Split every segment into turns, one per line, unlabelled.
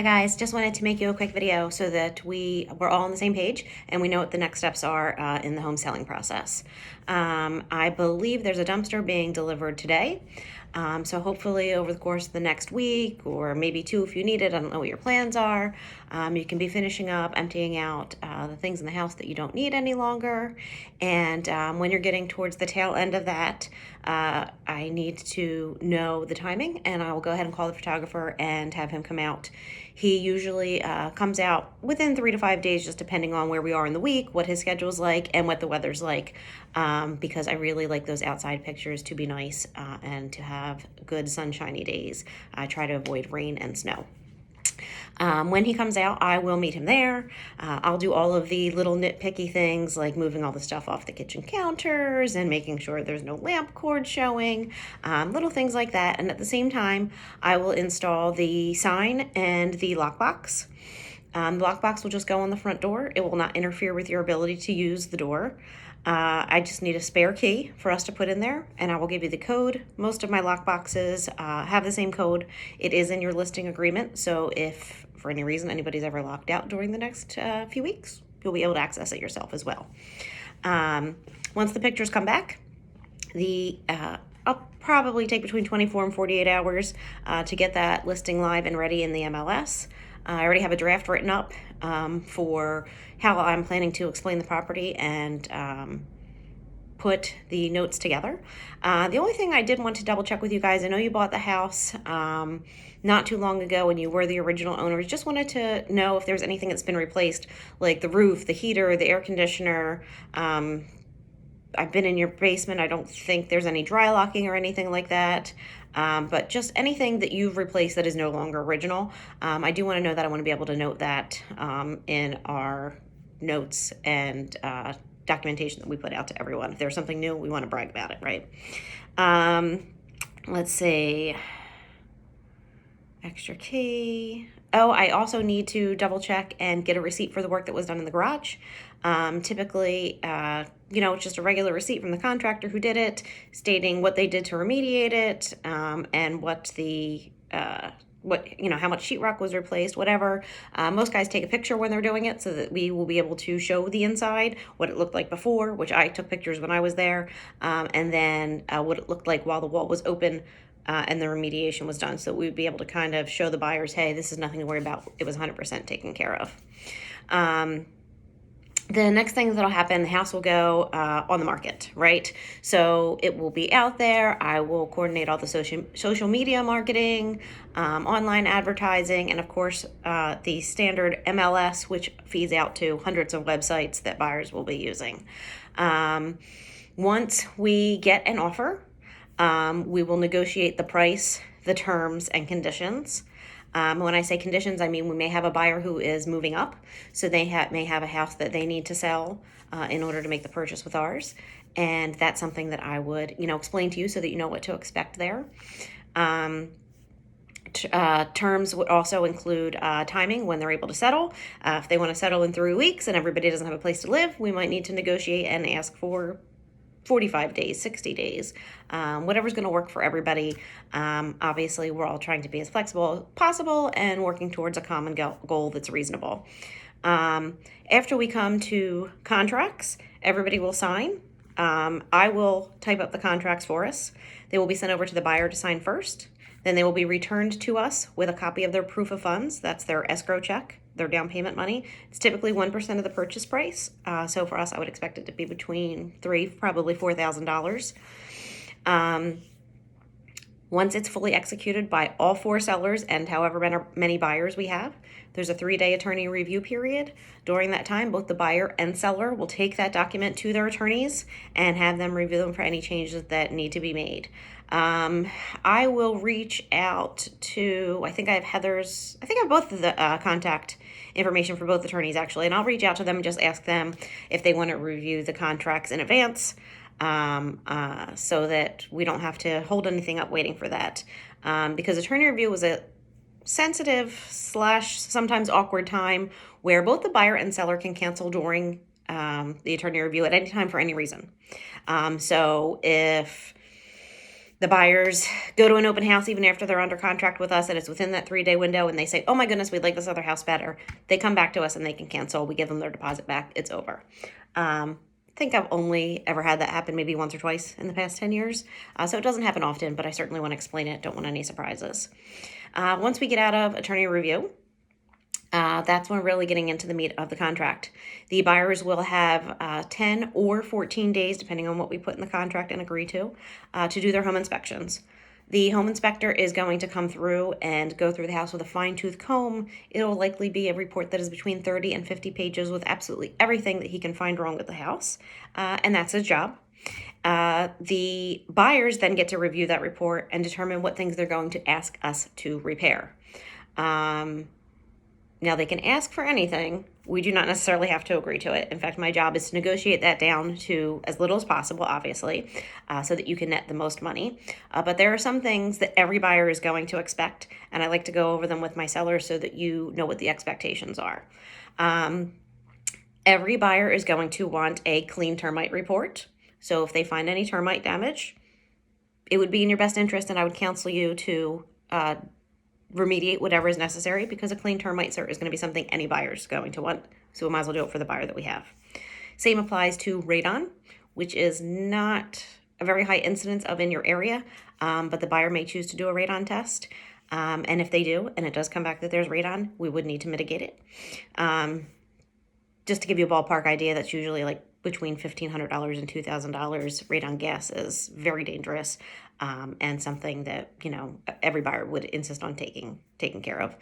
Hi guys, just wanted to make you a quick video so that we're all on the same page and we know what the next steps are in the home selling process. I believe there's a dumpster being delivered today. So hopefully over the course of the next week, or maybe two if you need it, I don't know what your plans are, you can be finishing up, emptying out the things in the house that you don't need any longer. And when you're getting towards the tail end of that, I need to know the timing, and I will go ahead and call the photographer and have him come out. He usually comes out within 3 to 5 days, just depending on where we are in the week, what his schedule's like, and what the weather's like, because I really like those outside pictures to be nice and to have good sunshiny days. I try to avoid rain and snow. When he comes out, I will meet him there. I'll do all of the little nitpicky things like moving all the stuff off the kitchen counters and making sure there's no lamp cord showing, little things like that. And at the same time, I will install the sign and the lockbox. The lockbox will just go on the front door. It will not interfere with your ability to use the door. I just need a spare key for us to put in there, and I will give you the code. Most of my lockboxes have the same code. It is in your listing agreement, so if for any reason anybody's ever locked out during the next few weeks, you'll be able to access it yourself as well. Once the pictures come back, I'll probably take between 24 and 48 hours to get that listing live and ready in the MLS. I already have a draft written up for how I'm planning to explain the property and put the notes together. The only thing I did want to double check with you guys, I know you bought the house not too long ago and you were the original owners. Just wanted to know if there's anything that's been replaced, like the roof, the heater, the air conditioner. I've been in your basement. I don't think there's any dry locking or anything like that. But just anything that you've replaced that is no longer original. I do want to know that. I want to be able to note that in our notes and documentation that we put out to everyone. If there's something new, we want to brag about it, right? Let's see. Extra key. Oh, I also need to double check and get a receipt for the work that was done in the garage. Typically, it's just a regular receipt from the contractor who did it, stating what they did to remediate it, and what how much sheetrock was replaced, whatever. Most guys take a picture when they're doing it so that we will be able to show the inside, what it looked like before, which I took pictures when I was there, and then what it looked like while the wall was open and the remediation was done. So we'd be able to kind of show the buyers, hey, this is nothing to worry about. It was 100% taken care of. The next thing that'll happen, the house will go on the market, right? So it will be out there. I will coordinate all the social media marketing, online advertising, and of course, the standard MLS, which feeds out to hundreds of websites that buyers will be using. Once we get an offer, we will negotiate the price, the terms, and conditions. When I say conditions, I mean we may have a buyer who is moving up, so they may have a house that they need to sell in order to make the purchase with ours, and that's something that I would, explain to you so that you know what to expect there. Terms would also include timing, when they're able to settle. If they want to settle in 3 weeks and everybody doesn't have a place to live, we might need to negotiate and ask for 45 days, 60 days, whatever's going to work for everybody. Obviously, we're all trying to be as flexible as possible and working towards a common goal that's reasonable. After we come to contracts, everybody will sign. I will type up the contracts for us. They will be sent over to the buyer to sign first. Then they will be returned to us with a copy of their proof of funds. That's their escrow check, their down payment money. It's typically 1% of the purchase price. So for us, I would expect it to be between probably $4,000. Once it's fully executed by all 4 sellers and however many buyers we have, there's a 3-day attorney review period. During that time, both the buyer and seller will take that document to their attorneys and have them review them for any changes that need to be made. I will reach out to, I think I have both of the contact information for both attorneys actually, and I'll reach out to them and just ask them if they want to review the contracts in advance, so that we don't have to hold anything up waiting for that. Because attorney review was a sensitive / sometimes awkward time where both the buyer and seller can cancel during the attorney review at any time for any reason. So if The buyers go to an open house even after they're under contract with us and it's within that 3-day window and they say, oh my goodness, we'd like this other house better. They come back to us and they can cancel. We give them their deposit back. It's over. I think I've only ever had that happen maybe once or twice in the past 10 years. So it doesn't happen often, but I certainly want to explain it. Don't want any surprises. Once we get out of attorney review, that's when we're really getting into the meat of the contract. The buyers will have 10 or 14 days, depending on what we put in the contract and agree to do their home inspections. The home inspector is going to come through and go through the house with a fine-tooth comb. It'll likely be a report that is between 30 and 50 pages with absolutely everything that he can find wrong with the house, and that's his job. The buyers then get to review that report and determine what things they're going to ask us to repair. Now, they can ask for anything. We do not necessarily have to agree to it. In fact, my job is to negotiate that down to as little as possible, obviously, so that you can net the most money. But there are some things that every buyer is going to expect, and I like to go over them with my sellers so that you know what the expectations are. Every buyer is going to want a clean termite report. So if they find any termite damage, it would be in your best interest, and I would counsel you to remediate whatever is necessary, because a clean termite cert is going to be something any buyer is going to want. So we might as well do it for the buyer that we have. Same applies to radon, which is not a very high incidence of in your area, but the buyer may choose to do a radon test. And if they do, and it does come back that there's radon, we would need to mitigate it. Just to give you a ballpark idea, that's usually like between $1,500 and $2,000. Radon gas is very dangerous, and something that, you know, every buyer would insist on taking care of.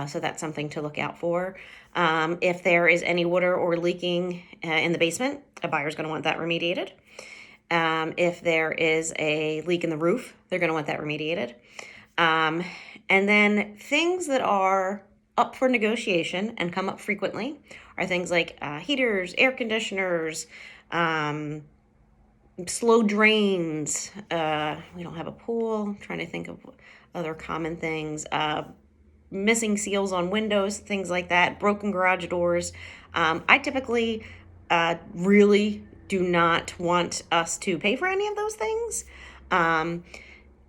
So that's something to look out for. If there is any water or leaking in the basement, a buyer's going to want that remediated. If there is a leak in the roof, they're going to want that remediated. And then things that are up for negotiation and come up frequently are things like heaters, air conditioners, slow drains. We don't have a pool. I'm trying to think of other common things. Missing seals on windows, things like that. Broken garage doors. I typically really do not want us to pay for any of those things.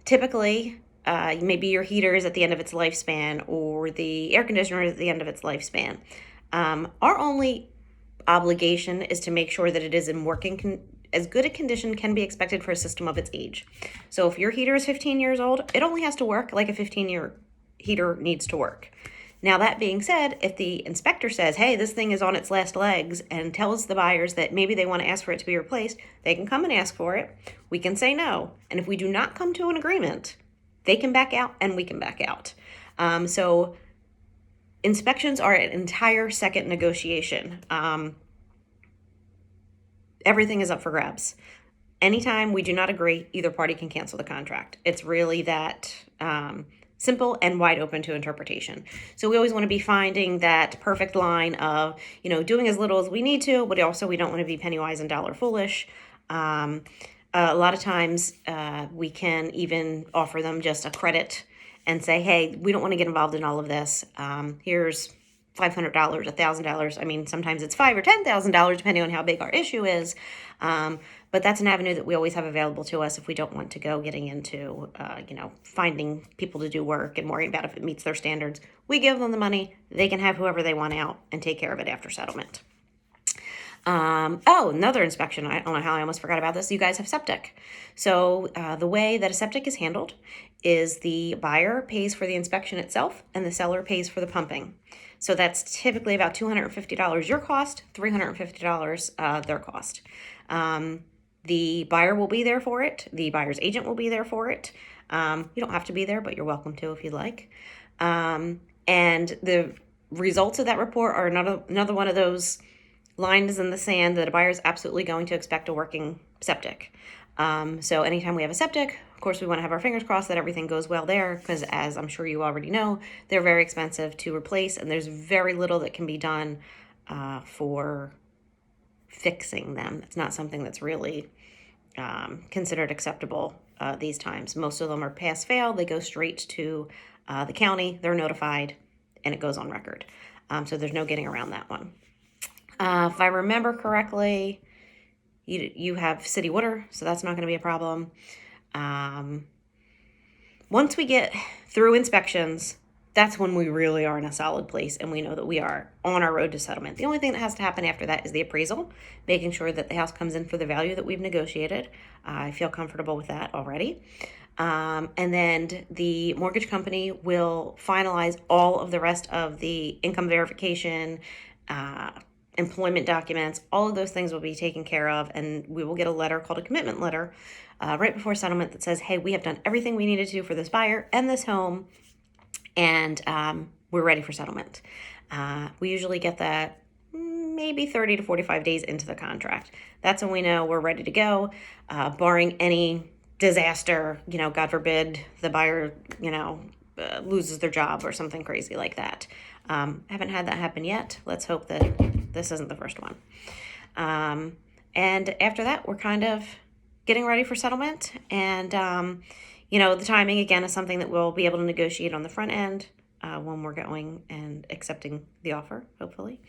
Typically, maybe your heater is at the end of its lifespan, or the air conditioner is at the end of its lifespan. Our only obligation is to make sure that it is in working as good a condition can be expected for a system of its age. So if your heater is 15 years old, it only has to work like a 15-year heater needs to work. Now, that being said, if the inspector says, hey, this thing is on its last legs, and tells the buyers that maybe they want to ask for it to be replaced, they can come and ask for it. We can say no. And if we do not come to an agreement, they can back out and we can back out. So inspections are an entire second negotiation. Everything is up for grabs. Anytime we do not agree, either party can cancel the contract. It's really that simple and wide open to interpretation. So we always want to be finding that perfect line of, you know, doing as little as we need to, but also we don't want to be penny wise and dollar foolish. A lot of times we can even offer them just a credit and say, hey, we don't want to get involved in all of this. Here's $500, $1,000. I mean, sometimes it's $5,000 or $10,000, depending on how big our issue is. But that's an avenue that we always have available to us if we don't want to go getting into, finding people to do work and worrying about if it meets their standards. We give them the money. They can have whoever they want out and take care of it after settlement. Another inspection. I don't know how I almost forgot about this. You guys have septic. So the way that a septic is handled is the buyer pays for the inspection itself and the seller pays for the pumping. So that's typically about $250 your cost, $350 their cost. The buyer will be there for it. The buyer's agent will be there for it. You don't have to be there, but you're welcome to if you'd like. And the results of that report are another one of those lines in the sand that a buyer is absolutely going to expect a working septic. So anytime we have a septic, of course, we want to have our fingers crossed that everything goes well there, because as I'm sure you already know, they're very expensive to replace, and there's very little that can be done for fixing them. It's not something that's really considered acceptable these times. Most of them are pass-fail. They go straight to the county. They're notified, and it goes on record. So there's no getting around that one. If I remember correctly, you have city water, so that's not going to be a problem. Once we get through inspections, that's when we really are in a solid place and we know that we are on our road to settlement. The only thing that has to happen after that is the appraisal, making sure that the house comes in for the value that we've negotiated. I feel comfortable with that already. And then the mortgage company will finalize all of the rest of the income verification, employment documents. All of those things will be taken care of, and we will get a letter called a commitment letter right before settlement that says, hey, we have done everything we needed to for this buyer and this home, and we're ready for settlement. We usually get that maybe 30 to 45 days into the contract. That's when we know we're ready to go, barring any disaster, God forbid the buyer, loses their job or something crazy like that. Haven't had that happen yet. Let's hope that this isn't the first one. And after that, we're kind of getting ready for settlement. And, the timing, again, is something that we'll be able to negotiate on the front end when we're going and accepting the offer, hopefully.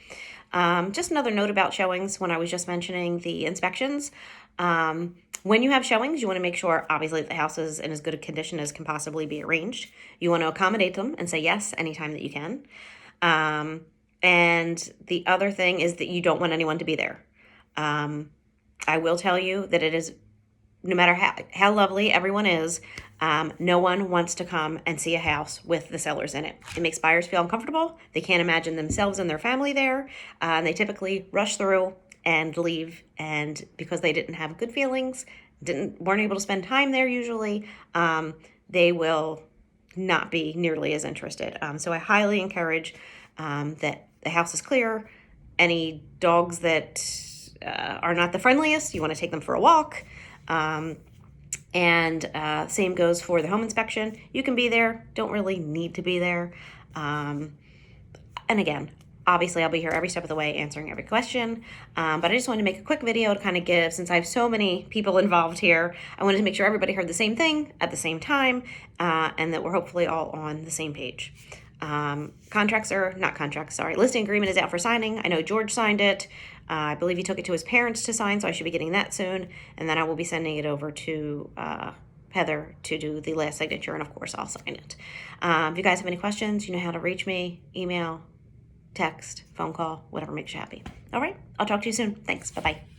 Just another note about showings when I was just mentioning the inspections. When you have showings, you want to make sure, obviously, that the house is in as good a condition as can possibly be arranged. You want to accommodate them and say yes anytime that you can. And the other thing is that you don't want anyone to be there. I will tell you that it is, no matter how lovely everyone is, no one wants to come and see a house with the sellers in it. It makes buyers feel uncomfortable. They can't imagine themselves and their family there. And they typically rush through and leave. And because they didn't have good feelings, weren't able to spend time there usually, they will not be nearly as interested. So I highly encourage that the house is clear. Any dogs that are not the friendliest, you want to take them for a walk. And same goes for the home inspection. You can be there, don't really need to be there. And again, obviously I'll be here every step of the way answering every question. But I just wanted to make a quick video to kind of give, since I have so many people involved here, I wanted to make sure everybody heard the same thing at the same time, and that we're hopefully all on the same page. Listing agreement is out for signing. I know George signed it. I believe he took it to his parents to sign, so I should be getting that soon. And then I will be sending it over to Heather to do the last signature, and of course I'll sign it. If you guys have any questions, you know how to reach me: email, text, phone call, whatever makes you happy. All right, I'll talk to you soon. Thanks. Bye-bye.